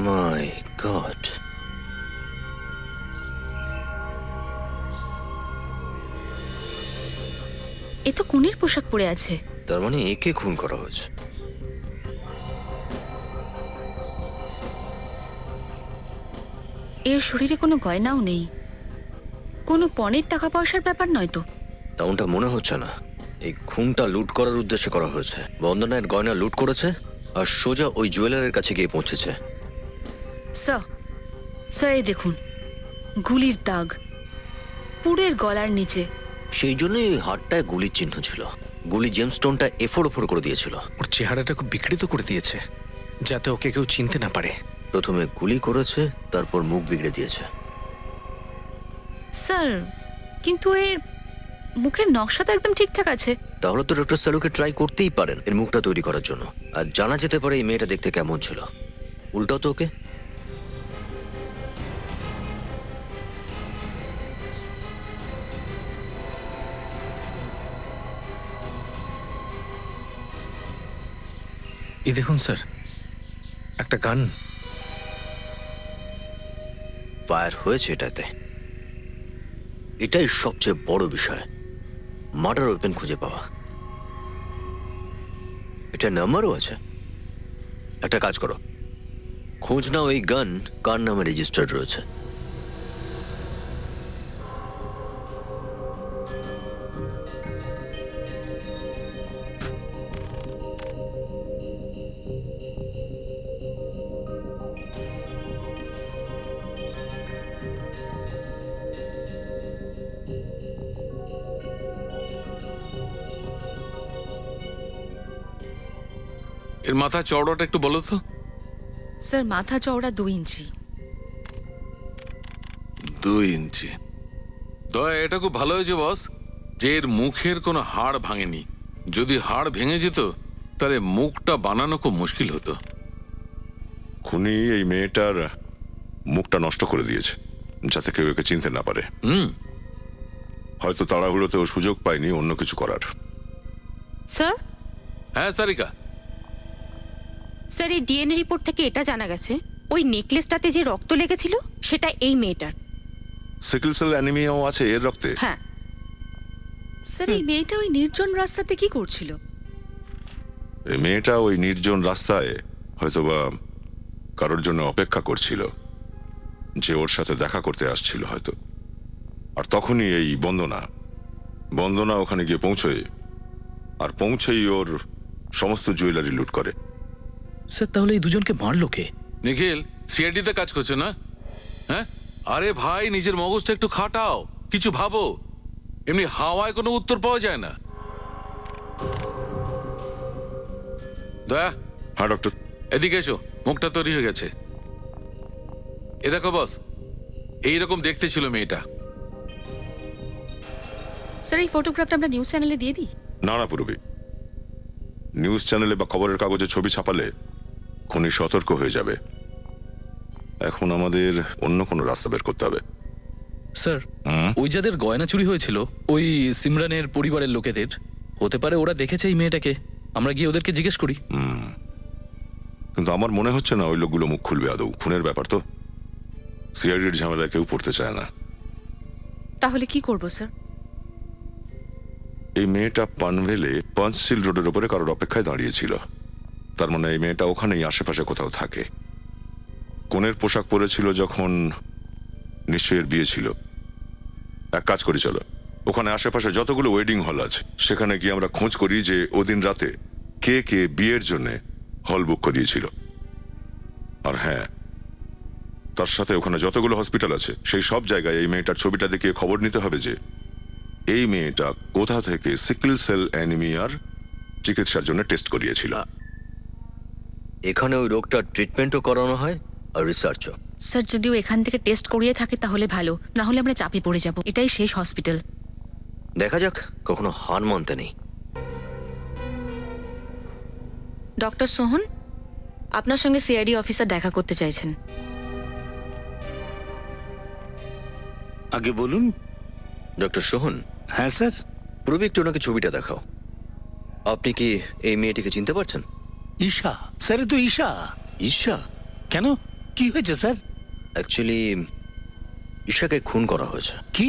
Speaker 8: মাই গড,
Speaker 6: এ তো খুনের পোশাক পরে আছে।
Speaker 8: তার মানে একে খুন করা হয়েছে।
Speaker 6: এর শরীরে কোনো গয়নাও নেই। কোনো পণের টাকা পয়সার ব্যাপার নয় তো?
Speaker 8: তেমনটা মনে হচ্ছে না। এই খুনটা লুট করার উদ্দেশ্যে করা হয়েছে। বন্দনার গয়না লুট করেছে আর সোজা ওই জুয়েলারের কাছে গিয়ে পৌঁছেছে।
Speaker 6: স্যার, স্যার এই দেখুন, গুলির দাগ পুরের গলার নিচে।
Speaker 8: সেই জন্যই ওই হাড়টায় গুলির চিহ্ন ছিল। গুলি জেমস্টোনটা এফোর ওফোর করে দিয়েছিল।
Speaker 3: ওর চেহারাটা খুব বিকৃত করে দিয়েছে, যাতে ওকে কেউ চিনতে না পারে।
Speaker 8: প্রথমে গুলি করেছে, তারপর মুখ বিগড়ে দিয়েছে।
Speaker 6: স্যার, কিন্তু এর মুখের নকশা তো একদম ঠিকঠাক আছে।
Speaker 8: তাহলে তো ডক্টর সালুকে ট্রাই করতেই পারেন এর মুখটা তৈরি করার জন্য। আর জানা যেতে পারে এই মেয়েটা দেখতে কেমন ছিল। উল্টাও তো ওকে।
Speaker 3: এই দেখুন স্যার, একটা গান
Speaker 8: ফায়ার হয়েছে এটাতে। এটাই সবচেয়ে বড় বিষয়, মার্ডার ওয়েপেন খুঁজে পাওয়া। এটা নাম্বারও আছে। একটা কাজ করো, খোঁজ নাও এই গান কার নামে রেজিস্টার্ড রয়েছে।
Speaker 14: এর মাথা চওড়াটা একটু বলো তো।
Speaker 6: স্যার, মাথা চওড়া 2 ইঞ্চি।
Speaker 14: 2 ইঞ্চি? দয়া, এটা খুব ভালো হয়েছে বস যে এর মুখের কোনো হাড় ভাঙেনি। যদি হাড় ভেঙে যেত তাহলে মুখটা বানানো খুব মুশকিল হতো।
Speaker 11: খুনি এই মেয়েটার মুখটা নষ্ট করে দিয়েছে যাতে কেউ একে চিনতে না পারে। হয়তো তাড়াহুড়োতে ও সুযোগ পায়নি অন্য কিছু করার।
Speaker 9: স্যার,
Speaker 14: হ্যাঁ সারিকা।
Speaker 9: স্যার এই ডিএনএ রিপোর্ট থেকে এটা জানা গেছে ওই নেকলেসটাতে যে রক্ত লেগেছিল সেটা এই মেয়েটার।
Speaker 11: সিকল সেল অ্যানিমিয়াও আছে এর রক্তে।
Speaker 9: হ্যাঁ
Speaker 6: স্যার, এই মেয়েটা ওই নির্জন রাস্তাতে কি করছিল?
Speaker 11: এই মেয়েটা ওই নির্জন রাস্তায় হয়তোবা কারোর জন্য অপেক্ষা করছিল, যে ওর সাথে দেখা করতে আসছিল হয়তো। আর তখনই এই বন্দনা ওখানে গিয়ে পৌঁছেই ওর সমস্ত জুয়েলারি লুট করে।
Speaker 3: স্যার, তাহলে এই দুজনকে মারলো কে?
Speaker 14: নিখিল, সিআইডিতে কাজ করছো না? হ্যাঁ, আরে ভাই, নিজের মগজটা একটু খাটাও, কিছু ভাবো। এমনি হাওয়ায় কোনো উত্তর পাওয়া যায় না। দয়া।
Speaker 11: হ্যাঁ ডক্টর।
Speaker 14: এদিকে এসো, মুখটা তৈরি হয়ে গেছে। এ দেখো বস, এইরকম দেখতে ছিল মেয়েটা।
Speaker 6: স্যার, এই ফটোগ্রাফটা আমরা নিউজ চ্যানেলে দিয়ে দিই?
Speaker 11: না না পুরবি, নিউজ চ্যানেলে বা খবরের কাগজে ছবি ছাপালে খুনি সতর্ক হয়ে যাবে। এখন আমাদের অন্য কোনো রাস্তা বের করতে হবে।
Speaker 10: স্যার, ওই যাদের গয়না চুরি হয়েছিল ওই সিমরানের পরিবারের লোকেদের, হতে পারে ওরা দেখেছে এই মেয়েটাকে। আমরা গিয়ে ওদেরকে জিজ্ঞেস করি।
Speaker 11: কিন্তু আমার মনে হচ্ছে না ওই লোকগুলো মুখ খুলবে আদৌ। খুনের ব্যাপার তো, সিআইডির ঝামেলায় কেউ পড়তে চায় না।
Speaker 6: তাহলে কি করব স্যার?
Speaker 11: এই মেয়েটা পানভেলে পাঞ্চশিল রোডের উপরে কারোর অপেক্ষায় দাঁড়িয়েছিল। তার মানে এই মেয়েটা ওখানেই আশেপাশে কোথাও থাকে। কনের পোশাক পরেছিল যখন নিশ্চয়ই এর বিয়ে ছিল। এক কাজ করি, চলো ওখানে আশেপাশে যতগুলো ওয়েডিং হল আছে সেখানে গিয়ে আমরা খোঁজ করি যে ওদিন রাতে কে কে বিয়ের জন্য হল বুক করিয়েছিল। আর হ্যাঁ, তার সাথে ওখানে যতগুলো হসপিটাল আছে সেই সব জায়গায় এই মেয়েটার ছবিটা দেখিয়ে খবর নিতে হবে যে এই মেয়েটা কোথা থেকে সিকল সেল অ্যানিমিয়ার চিকিৎসার জন্য টেস্ট করিয়েছিল।
Speaker 8: এখানে ওই রোগটার ট্রিটমেন্টও করানো হয় আর রিসার্চও।
Speaker 6: স্যার, যদিও এখান থেকে টেস্ট করিয়ে থাকে তাহলে ভালো, না হলে আমরা চাপে পড়ে যাব। এটাই শেষ হসপিটাল।
Speaker 8: দেখা যাক, কখনো হার মানতে নেই।
Speaker 15: ডক্টর সোহন, আপনার সঙ্গে সিআইডি অফিসার দেখা করতে চাইছেন।
Speaker 4: আগে বলুন।
Speaker 8: ডক্টর সোহন।
Speaker 4: হ্যাঁ স্যার।
Speaker 8: পূর্বে একটু ওনাকে ছবিটা দেখাও। আপনি কি এই মেয়েটিকে চিনতে পারছেন?
Speaker 4: ঈশা স্যার, তো ঈশা।
Speaker 8: ঈশা?
Speaker 4: কেন, কি হয়েছে স্যার?
Speaker 8: অ্যাকচুয়ালি ঈশাকে খুন করা হয়েছে।
Speaker 4: কি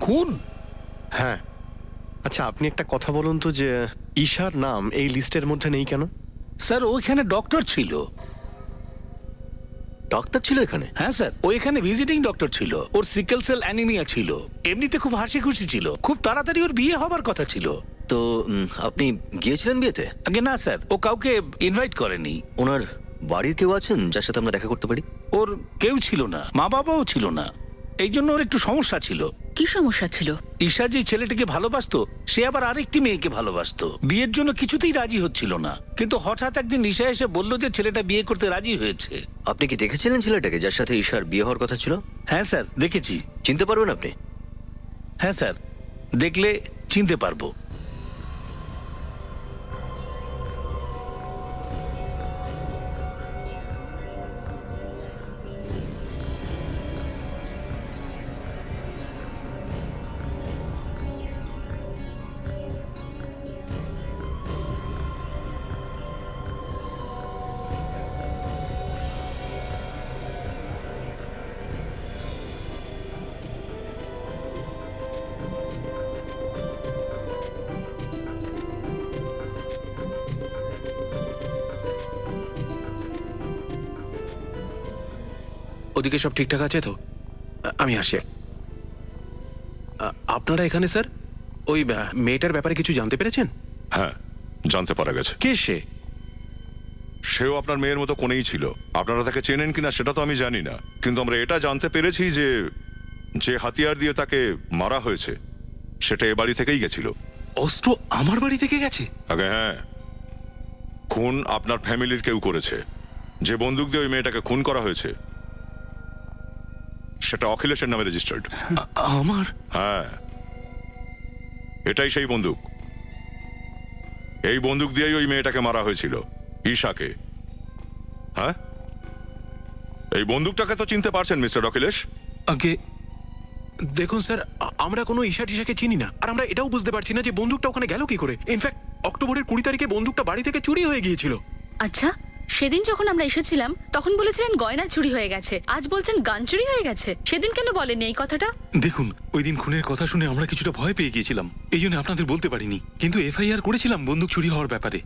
Speaker 4: খুন?
Speaker 3: হ্যাঁ। আচ্ছা, আপনি একটা কথা বলুন তো, যে ঈশার নাম এই লিস্টের মধ্যে নেই কেন?
Speaker 4: স্যার, ওইখানে ডক্টর ছিল।
Speaker 8: ডাক্তার ছিল এখানে?
Speaker 16: হ্যাঁ স্যার, ও এখানে ভিজিটিং ডক্টর ছিল। ওর সিকেল সেল অ্যানিমিয়া ছিল। এমনিতে খুব হাসি খুশি ছিল। খুব তাড়াতাড়ি ওর বিয়ে হবার কথা ছিল।
Speaker 8: তো আপনি গিয়েছিলেন বিয়েতে?
Speaker 16: আগে না স্যার, ও কাউকে ইনভাইট করেনি।
Speaker 8: ওনার বাড়ির কেউ আছেন যার সাথে আমরা দেখা করতে পারি?
Speaker 16: ওর কেউ ছিল না, মা বাবাও ছিল না। এই জন্য ওর একটু সমস্যা ছিল।
Speaker 6: কি সমস্যা ছিল?
Speaker 16: ঈশা যে ছেলেটাকে ভালোবাসতো সে আবার আরেকটি মেয়েকে ভালোবাসতো। বিয়ের জন্য কিছুতেই রাজি হচ্ছিল না, কিন্তু হঠাৎ একদিন ঈশা এসে বলল যে ছেলেটা বিয়ে করতে রাজি হয়েছে।
Speaker 8: আপনি কি দেখেছিলেন ছেলেটাকে যার সাথে ঈশার বিয়ে হওয়ার কথা ছিল?
Speaker 16: হ্যাঁ স্যার, দেখেছি।
Speaker 8: চিনতে পারবেন আপনি?
Speaker 16: হ্যাঁ স্যার, দেখলে চিনতে পারবো।
Speaker 3: ওদিকে সব ঠিকঠাক আছে তো? আমি আসি। আপনারা এখানে স্যার ওই মেয়েটার ব্যাপারে কিছু জানতে পেরেছেন?
Speaker 11: হ্যাঁ, জানতে পারা গেছে।
Speaker 3: কে সে?
Speaker 11: সেও আপনার মেয়ের মতো কোনেই ছিল। আপনারা তাকে চেনেন কিনা সেটা তো আমি জানি না, কিন্তু আমরা এটা জানতে পেরেছি যে যে হাতিয়ার দিয়ে তাকে মারা হয়েছে সেটা এ বাড়ি থেকেই গেছিল।
Speaker 2: অস্ত্র আমার বাড়ি থেকে গেছে?
Speaker 11: আগে হ্যাঁ, খুন আপনার ফ্যামিলির কেউ করেছে। যে বন্দুক দিয়ে ওই মেয়েটাকে খুন করা হয়েছে সেটা অখিলেশের নামে রেজিস্টার্ড।
Speaker 2: আমার?
Speaker 11: হ্যাঁ, এটাই সেই বন্দুক। এই বন্দুক দিয়েই ওই মেয়েটাকে মারা হয়েছিল, ঈশাকে। হ্যাঁ, এই বন্দুকটাকে তো চিনতে পারছেন মিস্টার অখিলেশ?
Speaker 3: আগে দেখুন স্যার, আমরা কোনো ঈশা টিশাকে চিনি না, আর আমরা এটাও বুঝতে পারছি না যে বন্দুকটা ওখানে গেল কি করে। ইনফ্যাক্ট অক্টোবরের 20 তারিখে বন্দুকটা বাড়ি থেকে চুরি হয়ে গিয়েছিল।
Speaker 6: আচ্ছা, সেদিন যখন আমরা এসেছিলাম তখন বলেছিলেন গয়না চুরি হয়ে গেছে, আজ বলছেন গান চুরি হয়ে গেছে। সেদিন কেন বলেননি এই কথাটা?
Speaker 2: দেখুন, ওই দিন খুনের কথা শুনে আমরা কিছুটা ভয় পেয়ে গিয়েছিলাম, এই জন্য আপনাদের বলতে পারিনি। কিন্তু এফআইআর করেছিলাম বন্দুক চুরি হওয়ার ব্যাপারে।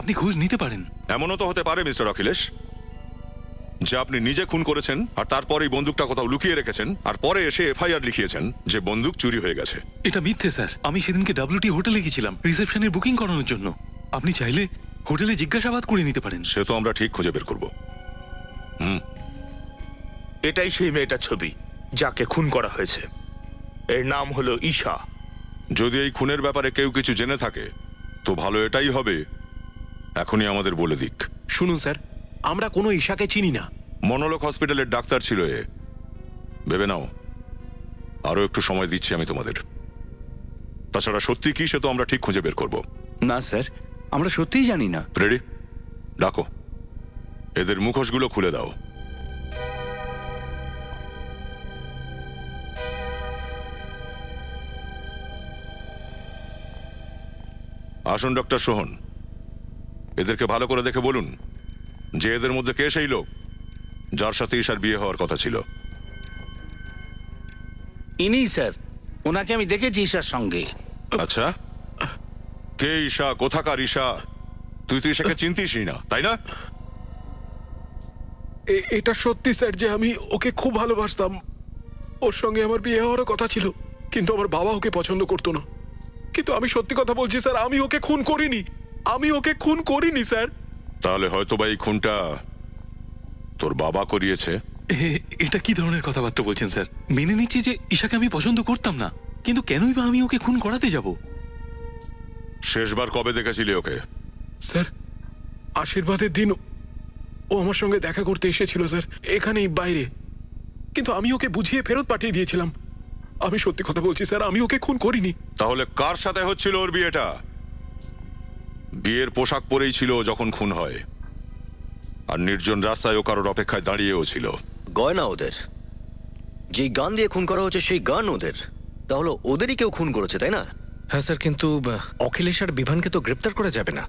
Speaker 2: আপনি খোঁজ নিতে পারেন।
Speaker 11: এমনও তো হতে পারে মিস্টার অখিলেশ যে আপনি নিজে খুন করেছেন আর তারপরে এই বন্দুকটা কোথাও লুকিয়ে রেখেছেন, আর পরে এসে এফআইআর লিখিয়েছেন যে বন্দুক চুরি হয়ে গেছে।
Speaker 2: এটা মিথ্যে স্যার। আমি সেদিনকে WT হোটেলে গেছিলাম রিসেপশনের বুকিং করানোর জন্য। আপনি চাইলে হোটেলে জিজ্ঞাসাবাদ করে নিতে পারেন।
Speaker 11: সে তো আমরা ঠিক খুঁজে বের করব।
Speaker 12: এটাই সেই মেয়েটার ছবি যাকে খুন করা হয়েছে। এর নাম হলো ঈশা।
Speaker 11: যদি এই খুনের ব্যাপারে কেউ কিছু জেনে থাকে তো ভালো এটাই হবে এখনই আমাদের বলে দিক।
Speaker 3: শুনুন স্যার, আমরা কোনো ঈশাকে চিনি না।
Speaker 11: মনোলোক হসপিটালের ডাক্তার ছিল এ। ভেবে নাও, আরো একটু সময় দিচ্ছি আমি তোমাদের। তাছাড়া সত্যি কি সে তো আমরা ঠিক খুঁজে বের করব।
Speaker 4: না স্যার, আমরা সত্যিই জানি না।
Speaker 11: রেডি? ডাকো, এদের মুখোশগুলো খুলে দাও। আসুন ডক্টর সোহন, এদেরকে ভালো করে দেখে বলুন যে এদের মধ্যে কে সেই লোক যার সাথে ঈশার বিয়ে হওয়ার কথা ছিল।
Speaker 16: ইনি স্যার, ওনাকে আমি দেখেছি ঈশার সঙ্গে।
Speaker 11: আচ্ছা, কে ঈশা, কোথাকার ঈশা? তুই তো ঈশাকে চিনতিসই না, তাই না?
Speaker 3: এটা সত্যি স্যার যে আমি ওকে খুব ভালোবাসতাম। ওর সঙ্গে আমার বিয়ে হওয়ারও কথা ছিল, কিন্তু আমার বাবা ওকে পছন্দ করতো না। কিন্তু আমি সত্যি কথা বলছি স্যার, আমি ওকে খুন করিনি। আমি ওকে খুন করিনি স্যার।
Speaker 11: তাহলে হয়তো বা এই খুনটা তোর বাবা করিয়েছে।
Speaker 2: এটা কি ধরনের কথাবার্তা বলছেন স্যার? মেনে নিচ্ছি যে ঈশাকে আমি পছন্দ করতাম না, কিন্তু কেনই বা আমি ওকে খুন করাতে যাব?
Speaker 11: শেষবার কবে দেখেছিলি ওকে?
Speaker 3: স্যার, আশীর্বাদের দিন ও আমার সঙ্গে দেখা করতে এসেছিল স্যার, এখানেই বাইরে। কিন্তু আমি ওকে বুঝিয়ে ফেরত পাঠিয়ে দিয়েছিলাম। আমি সত্যি কথা বলছি স্যার, আমি ওকে খুন করিনি।
Speaker 11: তাহলে কার সাথে হচ্ছিল ওর বিয়েটা? বিয়ের পোশাক পরেই ছিল যখন খুন হয়, আর নির্জন রাস্তায় ও কারোর অপেক্ষায় দাঁড়িয়েও ছিল।
Speaker 8: গয়না ওদের, যেই গান দিয়ে খুন করা হচ্ছে সেই গান ওদের। তাহলে ওদেরই কেউ খুন করেছে, তাই না?
Speaker 3: হ্যাঁ স্যার, কিন্তু অখিলেশ আর বিভানকে তো গ্রেপ্তার করা যাবে না,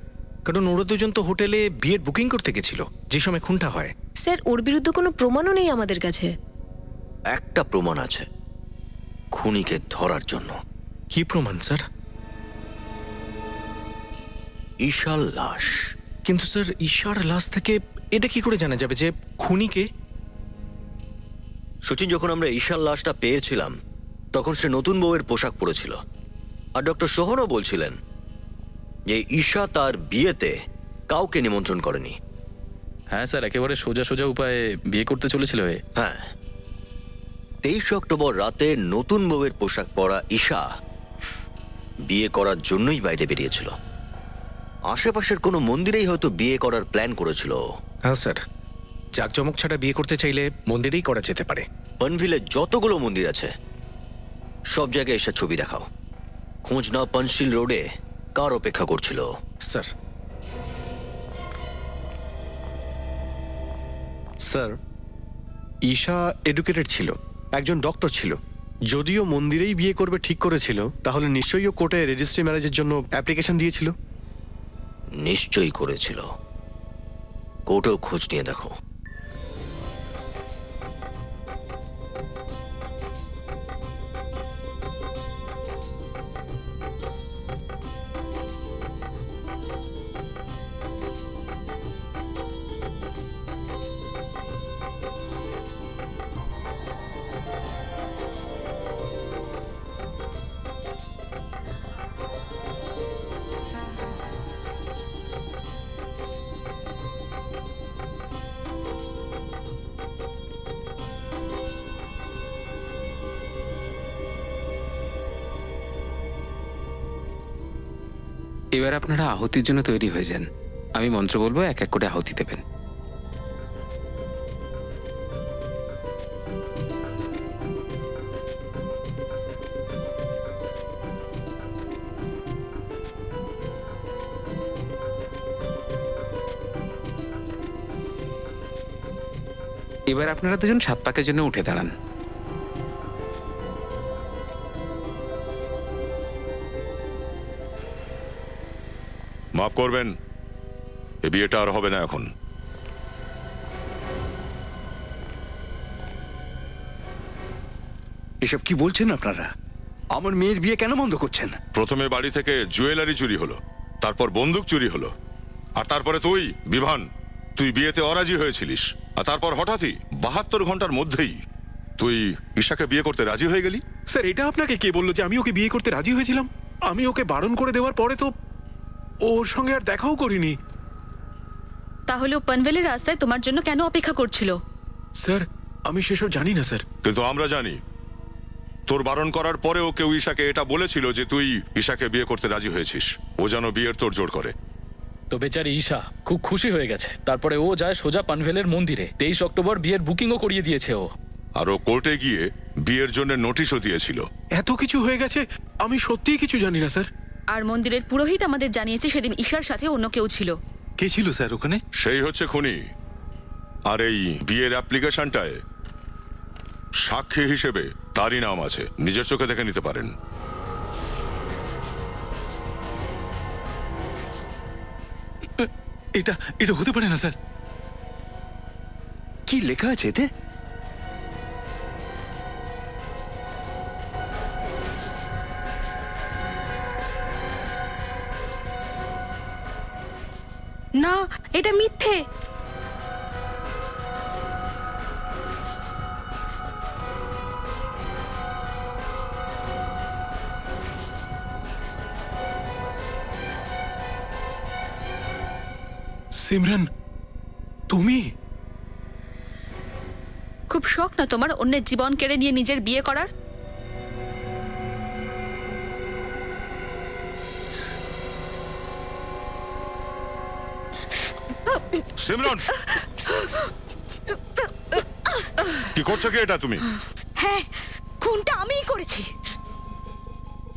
Speaker 3: কারণ ওরা দুজন তো হোটেলে বিয়ের বুকিং করতে গেছিল যে সময় খুনটা হয়।
Speaker 15: স্যার, ওর বিরুদ্ধে কোনো প্রমাণও নেই আমাদের কাছে।
Speaker 8: একটা প্রমাণ আছে খুনিকে ধরার জন্য।
Speaker 3: কি প্রমাণ স্যার?
Speaker 8: ঈশার লাশ।
Speaker 3: কিন্তু স্যার, ঈশার লাশ থেকে এটা কি করে জানা যাবে যে খুনিকে?
Speaker 8: সচিন, যখন আমরা ঈশার লাশটা পেয়েছিলাম তখন সে নতুন বউয়ের পোশাক পরেছিল। আর ডক্টর সোহনও বলছিলেন যে ঈশা তার বিয়েতে কাউকে নিমন্ত্রণ করেনি।
Speaker 10: হ্যাঁ স্যার, একেবারে সোজা সোজা উপায়ে বিয়ে করতে চলেছিল এ।
Speaker 8: হ্যাঁ, 23 অক্টোবর রাতে নতুন বউয়ের পোশাক পরা ঈশা বিয়ে করার জন্যই বাইরে বেরিয়েছিল। আশেপাশের কোনো মন্দিরেই হয়তো বিয়ে করার প্ল্যান করেছিল।
Speaker 3: হ্যাঁ স্যার, জাকজমক ছাড়া বিয়ে করতে চাইলে মন্দিরেই করা যেতে পারে।
Speaker 8: পনভিলে যতগুলো মন্দির আছে সব জায়গায় এসে ছবি দেখাও। খোঁজ নাও পনশিল রোডে কার অপেক্ষা করছিল।
Speaker 3: স্যার। স্যার, ঈশা এডুকেটেড ছিল, একজন ডক্টর ছিল। যদিও মন্দিরেই বিয়ে করবে ঠিক করেছিল, তাহলে নিশ্চয়ই ও কোর্টে রেজিস্ট্রি ম্যারেজের জন্য অ্যাপ্লিকেশন দিয়েছিল।
Speaker 8: নিশ্চয়ই করেছিল। কোর্টেও খোঁজ নিয়ে দেখো।
Speaker 1: এবার আপনারা আহুতির জন্য তৈরি হয়ে যান। আমি মন্ত্র বলবো, এক এক করে আহুতি দেবেন। এবার আপনারা দুজন 7 পাকের জন্য উঠে দাঁড়ান।
Speaker 11: মাফ করবেন, এ বিয়েটা আর হবে না এখন।
Speaker 4: এসব কি বলছেন আপনারা? আমার মেয়ের বিয়ে কেন বন্ধ করছেন?
Speaker 11: প্রথমে বাড়ি থেকে জুয়েলারি চুরি হলো, তারপর বন্দুক চুরি হলো, আর তারপরে তুই বিভান, তুই বিয়েতে অরাজি হয়েছিলিস, আর তারপর হঠাৎই 72 ঘন্টার মধ্যেই তুই ঈশাকে বিয়ে করতে রাজি হয়ে গেলি।
Speaker 2: স্যার, এটা আপনাকে কে বললো যে আমি ওকে বিয়ে করতে রাজি হয়েছিলাম? আমি ওকে বারণ করে দেওয়ার পরে তো ওর সঙ্গে আর দেখাও করিনি।
Speaker 6: তাহলে ও পনভেলের রাস্তায় তোমার জন্য কেন অপেক্ষা করছিল?
Speaker 2: স্যার, আমি সেসব জানি না স্যার।
Speaker 11: কিন্তু আমরা জানি, তোর বারণ করার পরেও কেউ ঈশাকে এটা বলেছিল যে তুই ঈশাকে বিয়ে করতে রাজি হয়েছিস। ও যেন বিয়ের তোর জোর করে।
Speaker 10: তো বেচারি ঈশা খুব খুশি হয়ে গেছে। তারপরে ও যায় সোজা পানভেলের মন্দিরে। 23 অক্টোবর বিয়ের বুকিংও করিয়ে দিয়েছে ও।
Speaker 11: আর ও কোর্টে গিয়ে বিয়ের জন্য নোটিশও দিয়েছিল।
Speaker 2: এত কিছু হয়ে গেছে, আমি সত্যিই কিছু জানি না স্যার।
Speaker 6: আর মন্দিরের পুরোহিত আমাদের জানিয়েছে সেদিন ঈশার সাথে অন্য কেউ ছিল।
Speaker 2: কে ছিল স্যার ওখানে?
Speaker 11: সেই হচ্ছে খুনি। আর এই বিয়ের অ্যাপ্লিকেশনটায় সাক্ষী হিসেবে তারই নাম আছে, নিজের চোখে দেখে নিতে পারেন।
Speaker 2: এটা এটা হতে পারে না স্যার।
Speaker 4: কি লেখা আছে এতে?
Speaker 13: না, এটা মিথ্যে।
Speaker 2: সিমরান, তুমি?
Speaker 6: খুব শখ না তোমার অন্যের জীবন কেড়ে নিয়ে নিজের বিয়ে করার?
Speaker 11: সিমরন, কি করছো কি এটা তুমি?
Speaker 15: হ্যাঁ, খুনটা আমিই করেছি।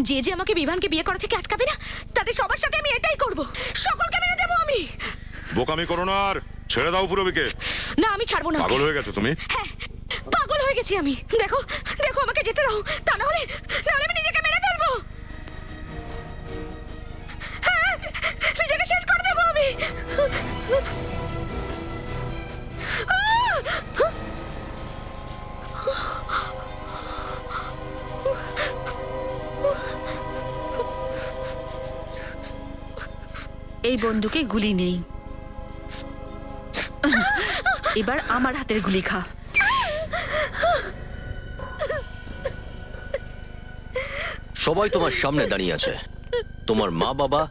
Speaker 15: যে যে আমাকে বিভানকে বিয়ে করা থেকে আটকাবে না, তাদের সবার সাথে আমি এটাই করব। সকলকে মেরে দেবো আমি।
Speaker 11: বোকামি করো না, আর ছেড়ে দাও পুরবিকে।
Speaker 15: না, আমি ছাড়বো না।
Speaker 11: পাগল হয়ে গেছো তুমি?
Speaker 15: হ্যাঁ, পাগল হয়ে গেছি আমি। দেখো দেখো, আমাকে যেতে দাও, তা না হলে আমি নিজেকে মেরে ফেলবো। হ্যাঁ, নিজেকে শেষ করে দেবো আমি।
Speaker 6: এই বন্দুকে গুলি নেই, এবার আমার হাতের গুলি খা।
Speaker 8: সবাই তোমার সামনে দাঁড়িয়ে আছে, তোমার মা বাবা,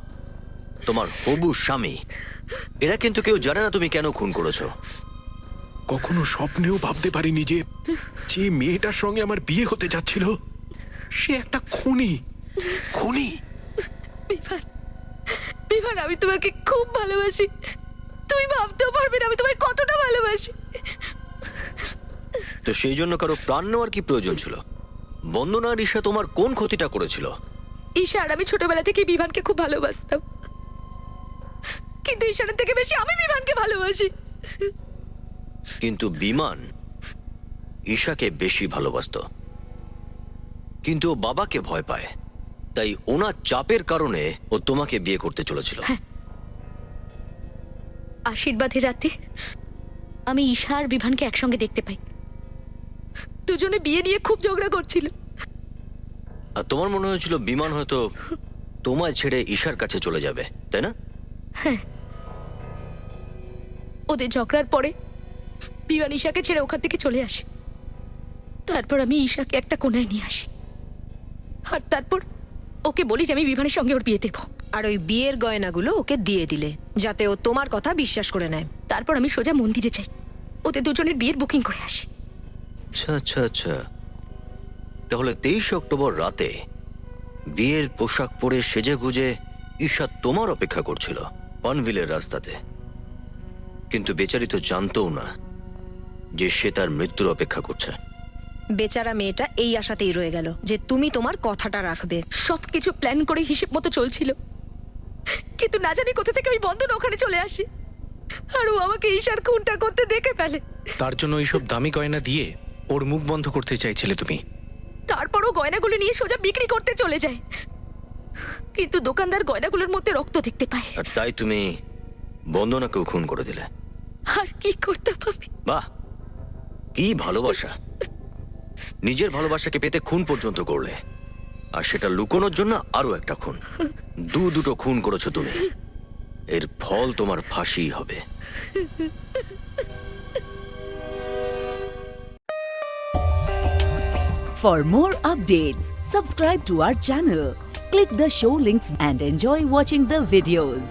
Speaker 8: তোমার হবু স্বামী, এরা কিন্তু কেউ জানে না তুমি কেন খুন করেছো।
Speaker 3: কখনো স্বপ্নেও ভাবতে পারিনি যে যে মেয়েটার সঙ্গে আমার বিয়ে হতে যাচ্ছিল সে একটা খুনি। খুনি।
Speaker 15: বিভান, বিভান, আমি তোমাকে খুব ভালোবাসি। তুই ভাবতেও পারবি না আমি তোমায় কতটা ভালোবাসি।
Speaker 8: তো সেই জন্য কারো প্রাণ নেওয়ার কি প্রয়োজন ছিল? বন্দনা আর ঈশা তোমার কোন ক্ষতিটা করেছিল?
Speaker 15: ঈশা আর আমি ছোটবেলা থেকে বিভানকে খুব ভালোবাসতাম, কিন্তু ঈশানের থেকে বেশি আমি বিভানকে ভালোবাসি।
Speaker 8: কিন্তু বিমান ঈশাকে বেশি ভালোবাসতো, কিন্তু ও বাবাকে ভয় পায়, তাই ওনার চাপের কারণে ও তোমাকে বিয়ে করতে চলেছিল।
Speaker 15: আশীর্বাদের রাতে আমি ঈশা আর বিভানকে একসঙ্গে দেখতে পাই। দুজনে বিয়ে নিয়ে খুব ঝগড়া করছিল।
Speaker 8: আর তোমার মনে হয়েছিল বিমান হয়তো তোমায় ছেড়ে ঈশার কাছে চলে যাবে, তাই না?
Speaker 15: হ্যাঁ, ওদের ঝগড়ার পরে বিমান ঈশাকে ছেড়ে ওখান থেকে চলে আসে। তারপর আমি ঈশাকে একটা কোণায় নিয়ে আসি, আর তারপর ওকে বলি যে আমি বিমানের সঙ্গে ওর বিয়ে দেব।
Speaker 17: আর ওই বিয়ের গয়নাগুলো ওকে দিয়ে দিলে যাতে ও তোমার কথা বিশ্বাস করে নেয়।
Speaker 15: তারপর আমি সোজা মন্দিরে যাই, ওদের দুজনের বিয়ের বুকিং করে আসি।
Speaker 8: আচ্ছা আচ্ছা আচ্ছা, তাহলে 23 অক্টোবর রাতে বিয়ের পোশাক পরে সেজে গুজে ঈশা তোমার অপেক্ষা করছিল পানভিলের রাস্তাতে, কিন্তু বেচারি তো জানতও না যে সে তার মৃত্যুর অপেক্ষা করছে।
Speaker 17: বেচারা মেয়েটা এই আশাতেই রয়ে গেল যে তুমি তোমার কথাটা রাখবে।
Speaker 15: সবকিছু প্ল্যান করে হিসেব মতো চলছিল, কিন্তু না জানি কোথা থেকে ওই বন্ধন ওখানে চলে আসে, আর ও আমাকে ঈশার খুনটা করতে দেখে ফেলে।
Speaker 3: তার জন্য এইসব দামি গয়না দিয়ে ওর মুখ বন্ধ করতে চাইছিলে তুমি।
Speaker 15: তারপর ও গয়নাগুলো নিয়ে সোজা বিক্রি করতে চলে যায়, কিন্তু দোকানদার গয়নাগুলোর মধ্যে রক্ত দেখতে পায়।
Speaker 8: আর তাই তুমি বন্দনাকেও খুন করে দিলে।
Speaker 15: আর কি করতে পারবি?
Speaker 8: বাহ, কি ভালোবাসা! নিজের ভালোবাসাকে পেতে খুন পর্যন্ত করলে, আর সেটা লুকোনোর জন্য আরো একটা খুন। দুটো খুন করেছো তুমি, এর ফল তোমার ফাঁসি হবে।
Speaker 18: For more updates, subscribe to our channel, click the show links and enjoy watching the videos.